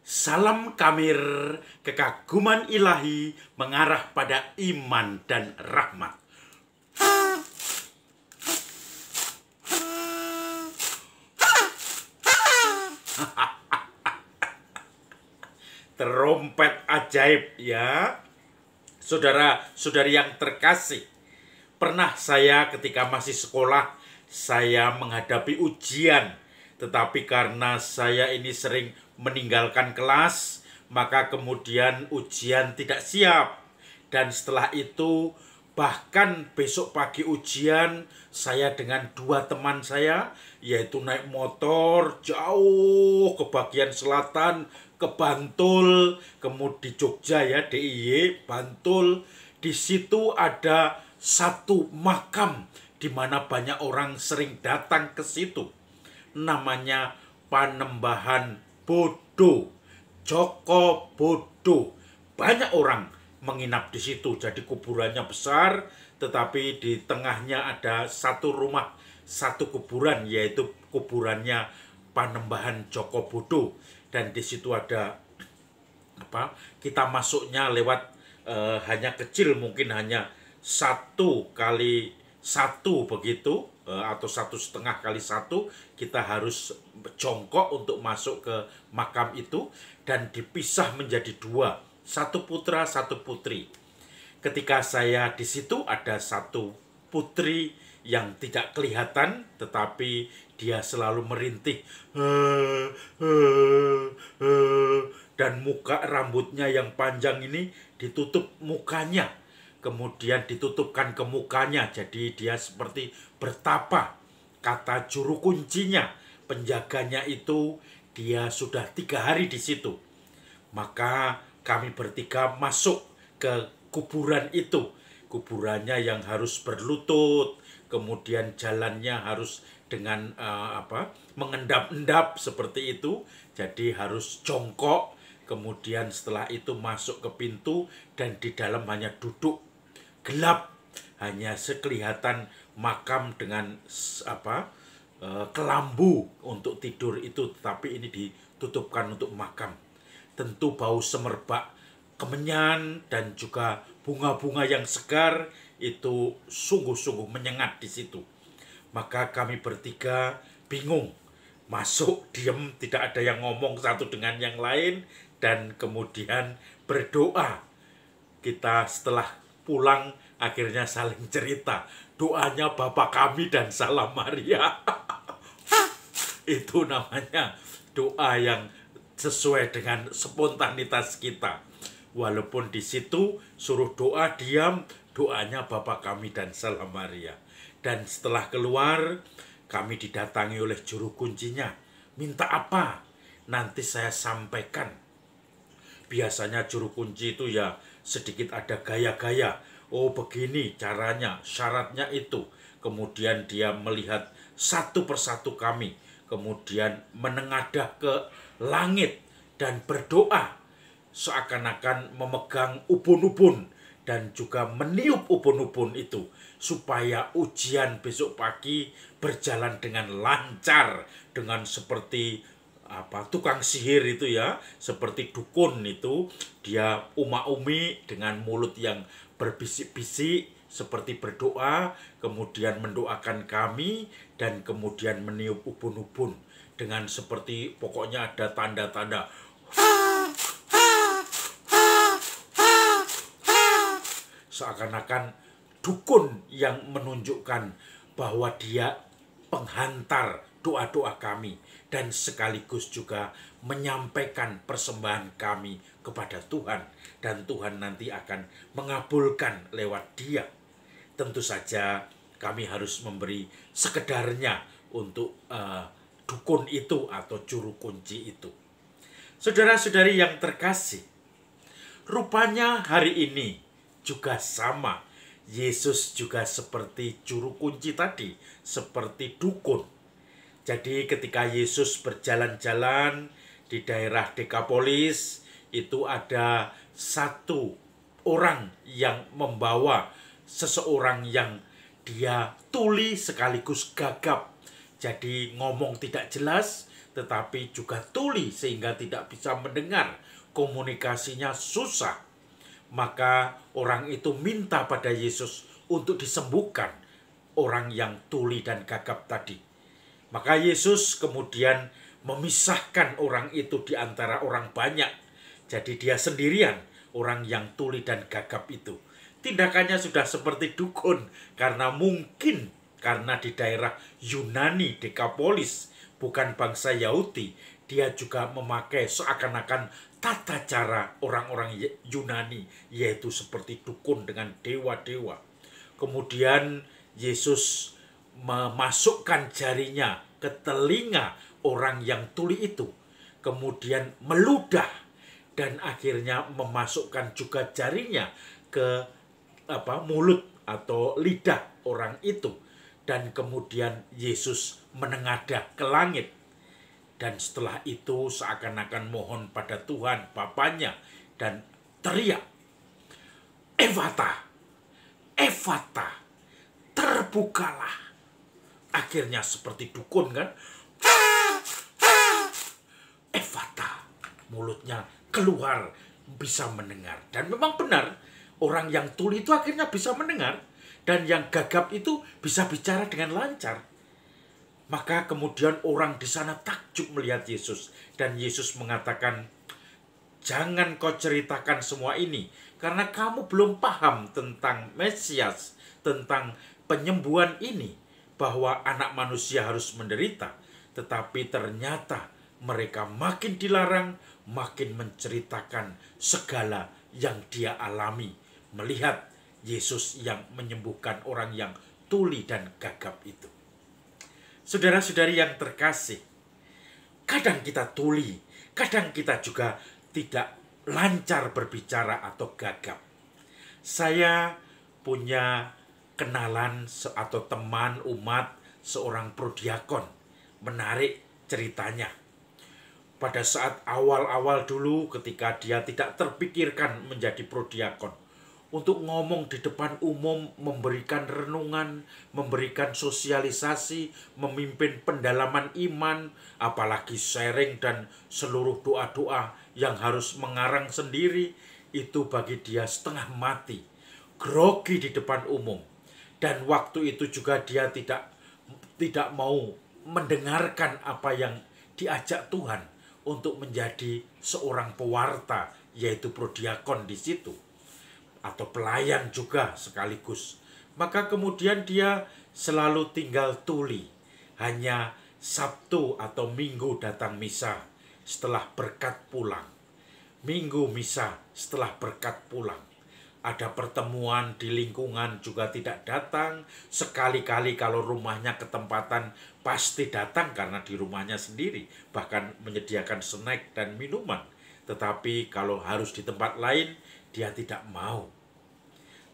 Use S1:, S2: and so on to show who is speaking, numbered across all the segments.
S1: Salam Kamir, kekaguman ilahi mengarah pada iman dan rahmat. Terompet ajaib ya. Saudara-saudari yang terkasih, pernah saya ketika masih sekolah, saya menghadapi ujian. Tetapi karena saya ini sering meninggalkan kelas, maka kemudian ujian tidak siap. Dan setelah itu, bahkan besok pagi ujian, saya dengan dua teman saya, yaitu naik motor jauh ke bagian selatan, ke Bantul, kemudian di Jogja ya, DIY, Bantul. Di situ ada satu makam di mana banyak orang sering datang ke situ. Namanya Panembahan Bodo, Joko Bodo. Banyak orang menginap di situ. Jadi kuburannya besar, tetapi di tengahnya ada satu rumah, satu kuburan, yaitu kuburannya Panembahan Joko Bodo. Dan di situ ada kita masuknya lewat hanya kecil, mungkin hanya 1x1 begitu, atau 1,5x1. Kita harus jongkok untuk masuk ke makam itu, dan dipisah menjadi dua, satu putra satu putri. Ketika saya di situ, ada satu putri yang tidak kelihatan, tetapi dia selalu merintih, dan rambutnya yang panjang ini ditutup mukanya, kemudian ditutupkan ke mukanya, jadi dia seperti bertapa. Kata juru kuncinya, penjaganya itu, dia sudah 3 hari di situ. Maka kami bertiga masuk ke kuburan itu. Kuburannya yang harus berlutut, kemudian jalannya harus dengan mengendap-endap seperti itu. Jadi harus jongkok, kemudian setelah itu masuk ke pintu, dan di dalam hanya duduk gelap, hanya sekelihatan makam dengan kelambu untuk tidur itu, tetapi ini ditutupkan untuk makam. Tentu bau semerbak kemenyan dan juga bunga-bunga yang segar itu sungguh-sungguh menyengat di situ. Maka kami bertiga bingung, masuk diam, tidak ada yang ngomong satu dengan yang lain, dan kemudian berdoa. Kita setelah pulang akhirnya saling cerita, doanya Bapa kami dan Salam Maria. Itu namanya doa yang sesuai dengan spontanitas kita. Walaupun di situ suruh doa diam, doanya Bapa kami dan Salam Maria. Dan setelah keluar, kami didatangi oleh juru kuncinya. Minta apa? Nanti saya sampaikan. Biasanya juru kunci itu ya sedikit ada gaya-gaya. Oh begini caranya, syaratnya itu. Kemudian dia melihat satu persatu kami. Kemudian menengadah ke langit dan berdoa. Seakan-akan memegang ubun-ubun dan juga meniup ubun-ubun itu. Supaya ujian besok pagi berjalan dengan lancar. Dengan seperti tukang sihir itu ya, seperti dukun itu, dia uma-umi dengan mulut yang berbisik-bisik seperti berdoa, kemudian mendoakan kami, dan kemudian meniup ubun-ubun dengan seperti pokoknya ada tanda-tanda seakan-akan dukun yang menunjukkan bahwa dia penghantar doa-doa kami, dan sekaligus juga menyampaikan persembahan kami kepada Tuhan, dan Tuhan nanti akan mengabulkan lewat dia. Tentu saja kami harus memberi sekedarnya untuk dukun itu atau juru kunci itu. Saudara-saudari yang terkasih, rupanya hari ini juga sama. Yesus juga seperti juru kunci tadi, seperti dukun. Jadi ketika Yesus berjalan-jalan di daerah Dekapolis, itu ada satu orang yang membawa seseorang yang dia tuli sekaligus gagap. Jadi ngomong tidak jelas, tetapi juga tuli sehingga tidak bisa mendengar, komunikasinya susah. Maka orang itu minta pada Yesus untuk disembuhkan orang yang tuli dan gagap tadi. Maka Yesus kemudian memisahkan orang itu di antara orang banyak. Jadi dia sendirian, orang yang tuli dan gagap itu. Tindakannya sudah seperti dukun, karena mungkin karena di daerah Yunani, Dekapolis, bukan bangsa Yahudi, dia juga memakai seakan-akan tata cara orang-orang Yunani, yaitu seperti dukun dengan dewa-dewa. Kemudian Yesus memasukkan jarinya ke telinga orang yang tuli itu, kemudian meludah dan akhirnya memasukkan juga jarinya ke mulut atau lidah orang itu. Dan kemudian Yesus menengadah ke langit. Dan setelah itu seakan-akan mohon pada Tuhan Bapanya dan teriak, "Efata, Efata, terbukalah." Akhirnya seperti dukun kan, Efata, mulutnya keluar, bisa mendengar. Dan memang benar, orang yang tuli itu akhirnya bisa mendengar, dan yang gagap itu bisa bicara dengan lancar. Maka kemudian orang di sana takjub melihat Yesus, dan Yesus mengatakan, "Jangan kau ceritakan semua ini, karena kamu belum paham tentang Mesias, tentang penyembuhan ini, bahwa anak manusia harus menderita." Tetapi ternyata mereka makin dilarang, makin menceritakan segala yang dia alami, melihat Yesus yang menyembuhkan orang yang tuli dan gagap itu. Saudara-saudari yang terkasih, kadang kita tuli, kadang kita juga tidak lancar berbicara atau gagap. Saya punya kenalan atau teman umat seorang prodiakon. Menarik ceritanya. Pada saat awal-awal dulu ketika dia tidak terpikirkan menjadi prodiakon, untuk ngomong di depan umum, memberikan renungan, memberikan sosialisasi, memimpin pendalaman iman, apalagi sharing dan seluruh doa-doa yang harus mengarang sendiri, itu bagi dia setengah mati, grogi di depan umum. Dan waktu itu juga dia tidak mau mendengarkan apa yang diajak Tuhan untuk menjadi seorang pewarta, yaitu prodiakon di situ, atau pelayan juga sekaligus. Maka kemudian dia selalu tinggal tuli, hanya Sabtu atau Minggu datang misa setelah berkat pulang, Minggu misa setelah berkat pulang. Ada pertemuan di lingkungan juga tidak datang. Sekali-kali kalau rumahnya ketempatan pasti datang karena di rumahnya sendiri, bahkan menyediakan snack dan minuman. Tetapi kalau harus di tempat lain, dia tidak mau.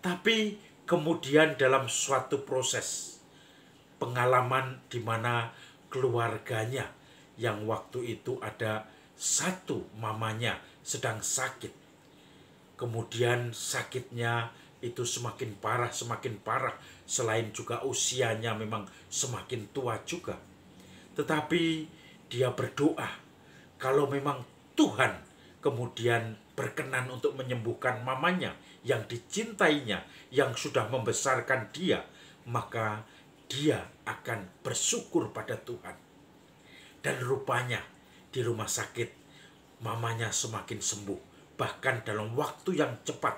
S1: Tapi kemudian dalam suatu proses pengalaman di mana keluarganya yang waktu itu ada satu mamanya sedang sakit. Kemudian sakitnya itu semakin parah, selain juga usianya memang semakin tua juga. Tetapi dia berdoa, kalau memang Tuhan kemudian berkenan untuk menyembuhkan mamanya yang dicintainya, yang sudah membesarkan dia, maka dia akan bersyukur pada Tuhan. Dan rupanya di rumah sakit mamanya semakin sembuh. Bahkan dalam waktu yang cepat,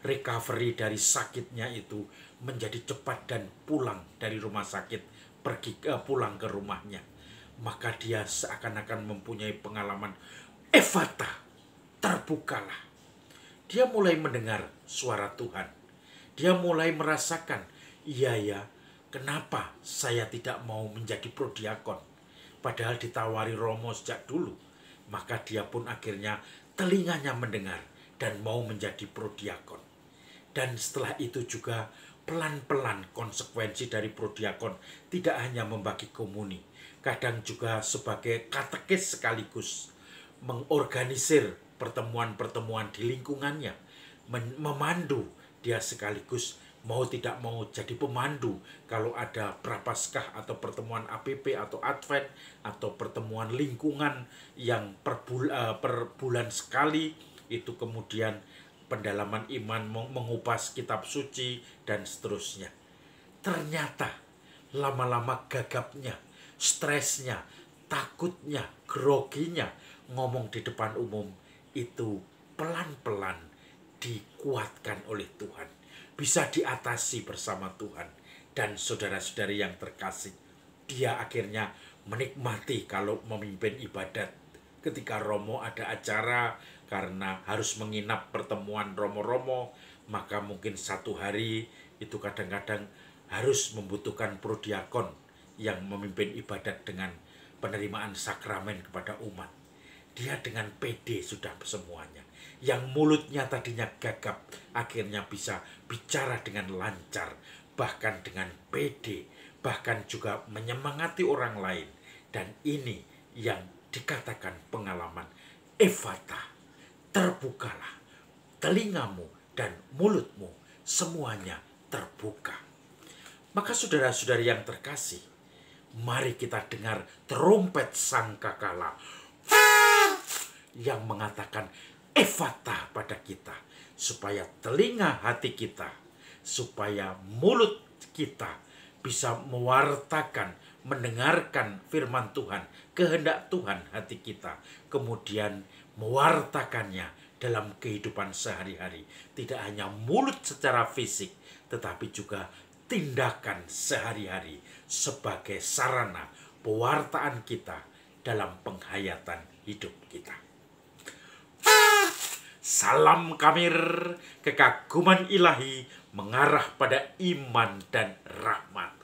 S1: recovery dari sakitnya itu menjadi cepat dan pulang dari rumah sakit, pulang ke rumahnya. Maka dia seakan-akan mempunyai pengalaman, Efata, terbukalah. Dia mulai mendengar suara Tuhan. Dia mulai merasakan, iya ya, kenapa saya tidak mau menjadi prodiakon? Padahal ditawari Romo sejak dulu. Maka dia pun akhirnya telinganya mendengar dan mau menjadi prodiakon. Dan setelah itu juga pelan-pelan konsekuensi dari prodiakon tidak hanya membagi komuni, kadang juga sebagai katekis sekaligus mengorganisir pertemuan-pertemuan di lingkungannya, memandu dia sekaligus mau tidak mau jadi pemandu kalau ada prapaskah atau pertemuan APP atau Advent atau pertemuan lingkungan yang per bulan sekali, itu kemudian pendalaman iman, mengupas kitab suci dan seterusnya. Ternyata lama-lama gagapnya, stresnya, takutnya, groginya ngomong di depan umum itu pelan-pelan dikuatkan oleh Tuhan, bisa diatasi bersama Tuhan. Dan saudara-saudari yang terkasih, dia akhirnya menikmati kalau memimpin ibadat. Ketika Romo ada acara, karena harus menginap pertemuan Romo-Romo, maka mungkin satu hari itu kadang-kadang harus membutuhkan prodiakon yang memimpin ibadat dengan penerimaan sakramen kepada umat. Dia dengan pede sudah semuanya. Yang mulutnya tadinya gagap, akhirnya bisa bicara dengan lancar, bahkan dengan pede, bahkan juga menyemangati orang lain. Dan ini yang dikatakan pengalaman Efata, terbukalah telingamu dan mulutmu, semuanya terbuka. Maka saudara-saudari yang terkasih, mari kita dengar trompet sangkakala yang mengatakan Efata pada kita, supaya telinga hati kita, supaya mulut kita bisa mewartakan, mendengarkan firman Tuhan, kehendak Tuhan hati kita, kemudian mewartakannya dalam kehidupan sehari-hari. Tidak hanya mulut secara fisik, tetapi juga tindakan sehari-hari sebagai sarana pewartaan kita dalam penghayatan hidup kita. Salam Kamir, kekaguman ilahi mengarah pada iman dan rahmat.